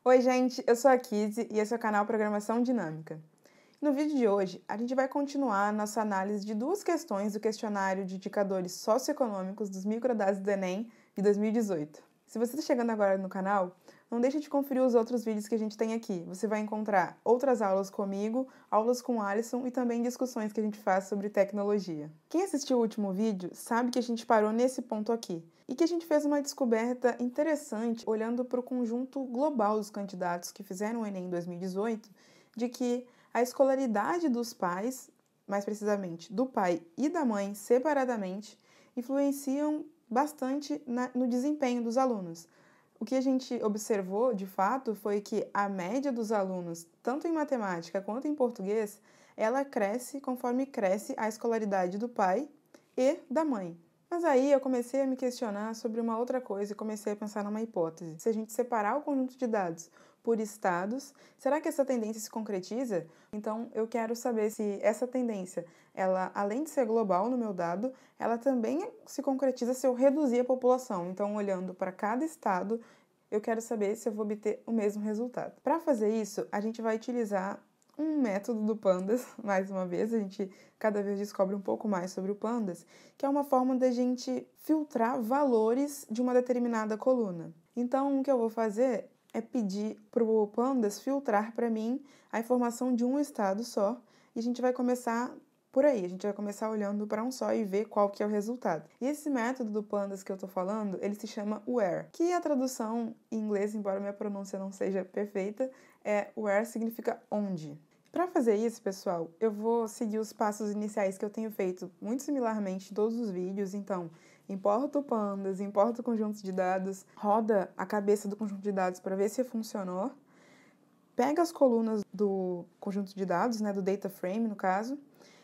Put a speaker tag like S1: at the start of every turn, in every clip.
S1: Oi, gente, eu sou a Kizzy e esse é o canal Programação Dinâmica. No vídeo de hoje, a gente vai continuar a nossa análise de duas questões do questionário de indicadores socioeconômicos dos microdados do Enem de 2018. Se você está chegando agora no canal, não deixe de conferir os outros vídeos que a gente tem aqui. Você vai encontrar outras aulas comigo, aulas com o Alisson e também discussões que a gente faz sobre tecnologia. Quem assistiu o último vídeo sabe que a gente parou nesse ponto aqui e que a gente fez uma descoberta interessante olhando para o conjunto global dos candidatos que fizeram o Enem em 2018, de que a escolaridade dos pais, mais precisamente do pai e da mãe separadamente, influenciam bastante no desempenho dos alunos. O que a gente observou, de fato, foi que a média dos alunos, tanto em matemática quanto em português, ela cresce conforme cresce a escolaridade do pai e da mãe. Mas aí eu comecei a me questionar sobre uma outra coisa e comecei a pensar numa hipótese. Se a gente separar o conjunto de dados por estados, será que essa tendência se concretiza? Então eu quero saber se essa tendência, ela, além de ser global no meu dado, ela também se concretiza se eu reduzir a população. Então, olhando para cada estado, eu quero saber se eu vou obter o mesmo resultado. Para fazer isso, a gente vai utilizar um método do Pandas, mais uma vez, a gente cada vez descobre um pouco mais sobre o Pandas, que é uma forma da gente filtrar valores de uma determinada coluna. Então, o que eu vou fazer é pedir para o Pandas filtrar para mim a informação de um estado só, e a gente vai começar por aí, a gente vai começar olhando para um só e ver qual que é o resultado. E esse método do Pandas que eu tô falando, ele se chama WHERE, que a tradução em inglês, embora minha pronúncia não seja perfeita, WHERE significa onde. Para fazer isso, pessoal, eu vou seguir os passos iniciais que eu tenho feito muito similarmente em todos os vídeos. Então, importa o Pandas, importa o conjunto de dados, roda a cabeça do conjunto de dados para ver se funcionou, pega as colunas do conjunto de dados, né, do data frame no caso,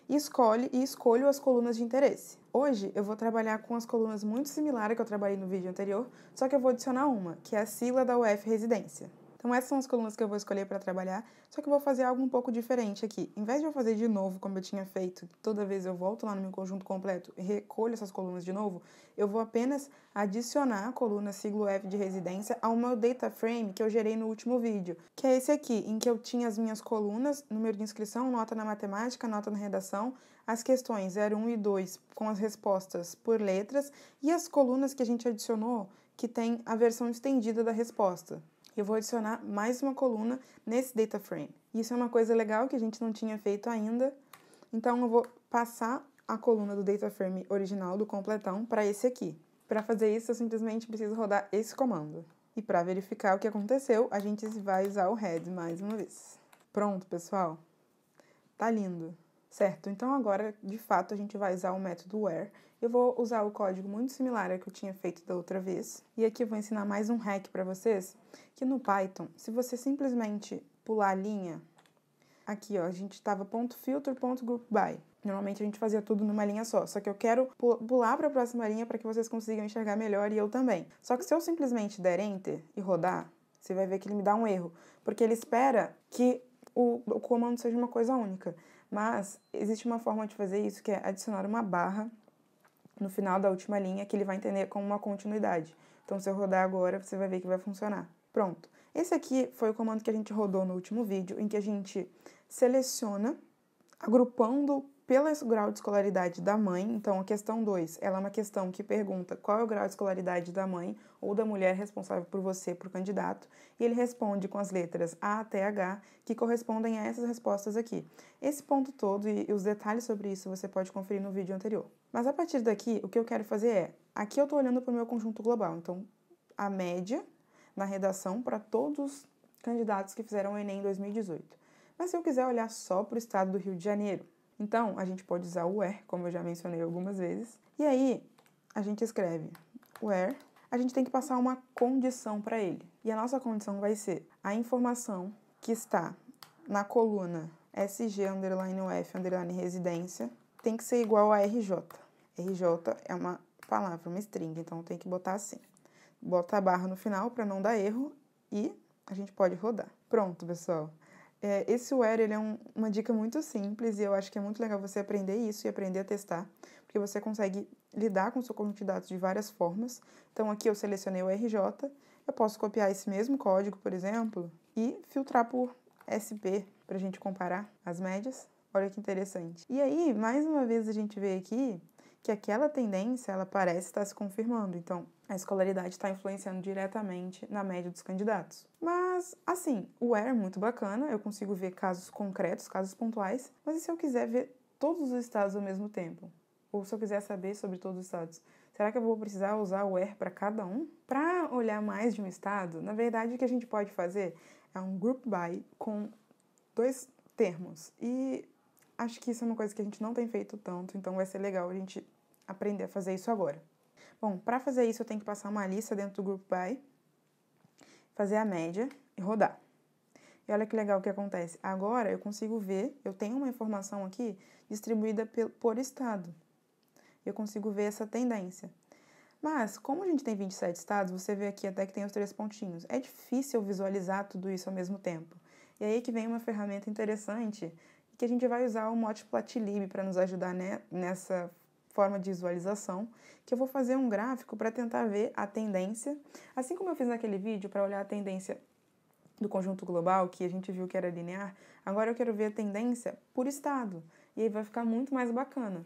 S1: e escolho as colunas de interesse. Hoje eu vou trabalhar com as colunas muito similares que eu trabalhei no vídeo anterior, só que eu vou adicionar uma, que é a sigla da UF Residência. Então essas são as colunas que eu vou escolher para trabalhar, só que eu vou fazer algo um pouco diferente aqui. Em vez de eu fazer de novo, como eu tinha feito, toda vez eu volto lá no meu conjunto completo e recolho essas colunas de novo, eu vou apenas adicionar a coluna sigla UF de residência ao meu data frame que eu gerei no último vídeo, que é esse aqui, em que eu tinha as minhas colunas, número de inscrição, nota na matemática, nota na redação, as questões 0, 1 e 2 com as respostas por letras e as colunas que a gente adicionou que tem a versão estendida da resposta. Eu vou adicionar mais uma coluna nesse data frame. Isso é uma coisa legal que a gente não tinha feito ainda. Então, eu vou passar a coluna do data frame original, do completão, para esse aqui. Para fazer isso, eu simplesmente preciso rodar esse comando. E para verificar o que aconteceu, a gente vai usar o head mais uma vez. Pronto, pessoal. Tá lindo. Certo, então agora, de fato, a gente vai usar o método WHERE. Eu vou usar o código muito similar ao que eu tinha feito da outra vez. E aqui eu vou ensinar mais um hack para vocês, que no Python, se você simplesmente pular a linha, aqui ó, a gente estava .filter.groupby. Normalmente a gente fazia tudo numa linha só que eu quero pular para a próxima linha para que vocês consigam enxergar melhor e eu também. Só que se eu simplesmente der Enter e rodar, você vai ver que ele me dá um erro, porque ele espera que o comando seja uma coisa única. Mas existe uma forma de fazer isso, que é adicionar uma barra no final da última linha, que ele vai entender como uma continuidade. Então, se eu rodar agora, você vai ver que vai funcionar. Pronto. Esse aqui foi o comando que a gente rodou no último vídeo, em que a gente seleciona, agrupando pelo grau de escolaridade da mãe. Então, a questão 2, ela é uma questão que pergunta qual é o grau de escolaridade da mãe ou da mulher responsável por você, por candidato, e ele responde com as letras A até H, que correspondem a essas respostas aqui. Esse ponto todo e os detalhes sobre isso você pode conferir no vídeo anterior. Mas a partir daqui, o que eu quero fazer é, aqui eu estou olhando para o meu conjunto global, então a média na redação para todos os candidatos que fizeram o Enem em 2018. Mas se eu quiser olhar só para o estado do Rio de Janeiro, então a gente pode usar o WHERE, como eu já mencionei algumas vezes, e aí a gente escreve WHERE, a gente tem que passar uma condição para ele. E a nossa condição vai ser a informação que está na coluna SG_UF_residência tem que ser igual a RJ. RJ é uma palavra, uma string, então tem que botar assim. Bota a barra no final para não dar erro e a gente pode rodar. Pronto, pessoal. Esse WHERE ele é uma dica muito simples e eu acho que é muito legal você aprender isso e aprender a testar, porque você consegue lidar com o seu conjunto de dados de várias formas. Então aqui eu selecionei o RJ Eu posso copiar esse mesmo código, por exemplo, e filtrar por SP para a gente comparar as médias. Olha que interessante. E aí, mais uma vez, a gente vê aqui que aquela tendência, ela parece estar se confirmando. Então, a escolaridade está influenciando diretamente na média dos candidatos. Mas, assim, o where é muito bacana, eu consigo ver casos concretos, casos pontuais, mas e se eu quiser ver todos os estados ao mesmo tempo? Ou se eu quiser saber sobre todos os estados? Será que eu vou precisar usar o where para cada um? Para olhar mais de um estado, na verdade, o que a gente pode fazer é um group by com 2 termos. E acho que isso é uma coisa que a gente não tem feito tanto, então vai ser legal a gente aprender a fazer isso agora. Bom, para fazer isso eu tenho que passar uma lista dentro do group by, fazer a média e rodar. E olha que legal o que acontece. Agora eu consigo ver, eu tenho uma informação aqui distribuída por estado. Eu consigo ver essa tendência. Mas, como a gente tem 27 estados, você vê aqui até que tem os 3 pontinhos. É difícil visualizar tudo isso ao mesmo tempo. E aí que vem uma ferramenta interessante, que a gente vai usar o Matplotlib para nos ajudar nessa forma de visualização, que eu vou fazer um gráfico para tentar ver a tendência, assim como eu fiz naquele vídeo para olhar a tendência do conjunto global, que a gente viu que era linear, agora eu quero ver a tendência por estado, e aí vai ficar muito mais bacana.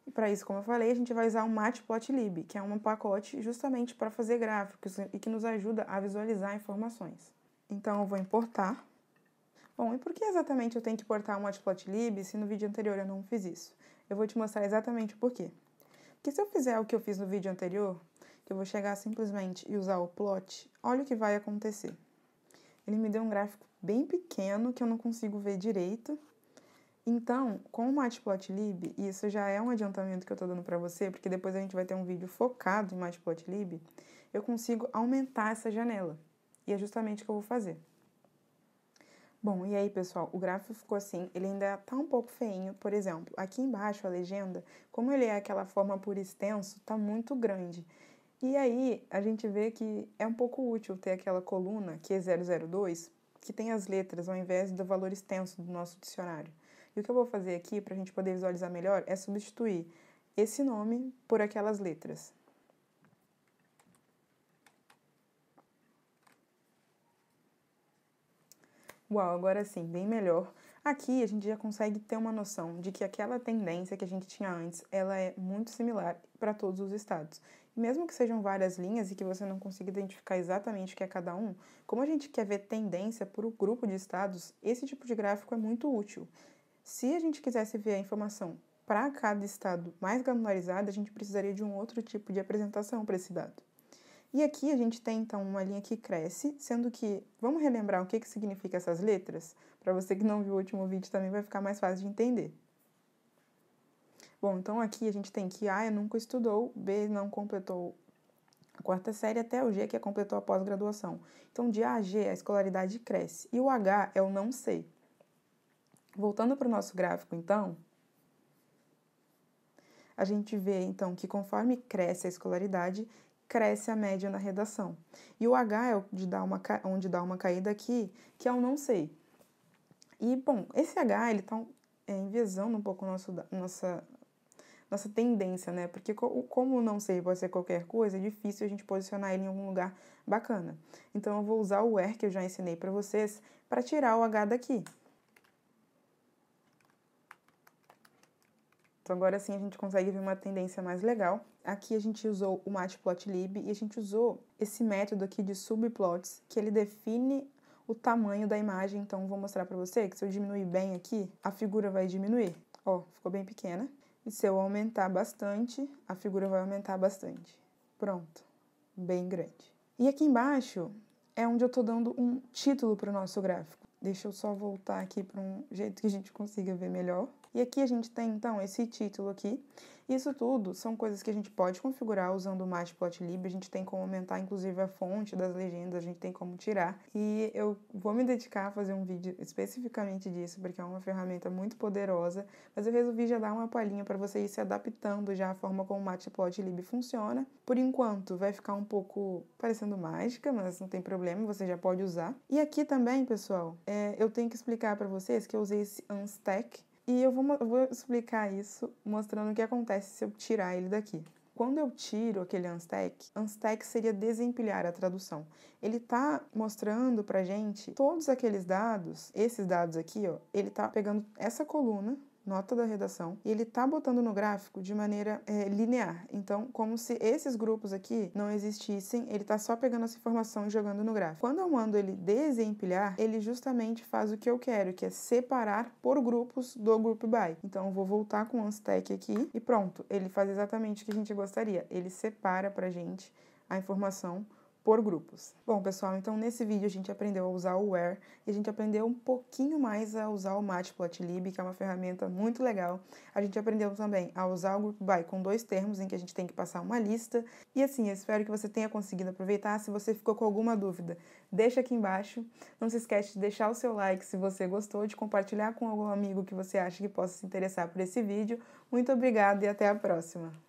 S1: E para isso, como eu falei, a gente vai usar o Matplotlib, que é um pacote justamente para fazer gráficos e que nos ajuda a visualizar informações. Então eu vou importar. Bom, e por que exatamente eu tenho que importar o Matplotlib se no vídeo anterior eu não fiz isso? Eu vou te mostrar exatamente o porquê. Porque se eu fizer o que eu fiz no vídeo anterior, que eu vou chegar simplesmente e usar o plot, olha o que vai acontecer. Ele me deu um gráfico bem pequeno que eu não consigo ver direito. Então, com o Matplotlib, e isso já é um adiantamento que eu estou dando para você, porque depois a gente vai ter um vídeo focado em Matplotlib, eu consigo aumentar essa janela. E é justamente o que eu vou fazer. Bom, e aí, pessoal, o gráfico ficou assim, ele ainda tá um pouco feinho. Por exemplo, aqui embaixo a legenda, como ele é aquela forma por extenso, tá muito grande. E aí, a gente vê que é um pouco útil ter aquela coluna, que é 002, que tem as letras ao invés do valor extenso do nosso dicionário. E o que eu vou fazer aqui, para a gente poder visualizar melhor, é substituir esse nome por aquelas letras. Uau, agora sim, bem melhor. Aqui a gente já consegue ter uma noção de que aquela tendência que a gente tinha antes, ela é muito similar para todos os estados. E mesmo que sejam várias linhas e que você não consiga identificar exatamente o que é cada um, como a gente quer ver tendência por um grupo de estados, esse tipo de gráfico é muito útil. Se a gente quisesse ver a informação para cada estado mais granularizada, a gente precisaria de um outro tipo de apresentação para esse dado. E aqui a gente tem, então, uma linha que cresce, sendo que, vamos relembrar o que significa essas letras? Para você que não viu o último vídeo também vai ficar mais fácil de entender. Bom, então aqui a gente tem que A nunca estudou, B não completou a 4ª série, até o G que é completou a pós-graduação. Então, de A a G a escolaridade cresce, e o H é o não sei. Voltando para o nosso gráfico, então, a gente vê, então, que conforme cresce a escolaridade, cresce a média na redação. E o H é onde dá uma caída aqui, que é o não sei. E, bom, esse H, ele tá enviesando um pouco nossa tendência, né? Porque como o não sei pode ser qualquer coisa, é difícil a gente posicionar ele em algum lugar bacana. Então, eu vou usar o where que eu já ensinei para vocês para tirar o H daqui. Então, agora sim a gente consegue ver uma tendência mais legal. Aqui a gente usou o Matplotlib e a gente usou esse método aqui de subplots, que ele define o tamanho da imagem. Então, vou mostrar para você que se eu diminuir bem aqui, a figura vai diminuir. Ó, ficou bem pequena. E se eu aumentar bastante, a figura vai aumentar bastante. Pronto, bem grande. E aqui embaixo é onde eu estou dando um título para o nosso gráfico. Deixa eu só voltar aqui para um jeito que a gente consiga ver melhor. E aqui a gente tem, então, esse título aqui. Isso tudo são coisas que a gente pode configurar usando o Matplotlib. A gente tem como aumentar, inclusive, a fonte das legendas, a gente tem como tirar. E eu vou me dedicar a fazer um vídeo especificamente disso, porque é uma ferramenta muito poderosa. Mas eu resolvi já dar uma palhinha para você ir se adaptando já à forma como o Matplotlib funciona. Por enquanto, vai ficar um pouco parecendo mágica, mas não tem problema, você já pode usar. E aqui também, pessoal, eu tenho que explicar para vocês que eu usei esse unstack. E eu vou explicar isso mostrando o que acontece se eu tirar ele daqui. Quando eu tiro aquele unstack seria desempilhar a tradução. Ele está mostrando pra gente todos aqueles dados, esses dados aqui, ó, ele está pegando essa coluna, nota da redação, e ele está botando no gráfico de maneira linear. Então, como se esses grupos aqui não existissem, ele está só pegando essa informação e jogando no gráfico. Quando eu mando ele desempilhar, ele justamente faz o que eu quero, que é separar por grupos do group by. Então, eu vou voltar com o unstack aqui e pronto, ele faz exatamente o que a gente gostaria. Ele separa pra gente a informação por grupos. Bom, pessoal, então nesse vídeo a gente aprendeu a usar o where e a gente aprendeu um pouquinho mais a usar o Matplotlib, que é uma ferramenta muito legal. A gente aprendeu também a usar o group by com 2 termos, em que a gente tem que passar uma lista. E assim, eu espero que você tenha conseguido aproveitar. Se você ficou com alguma dúvida, deixa aqui embaixo. Não se esquece de deixar o seu like se você gostou, de compartilhar com algum amigo que você acha que possa se interessar por esse vídeo. Muito obrigada e até a próxima!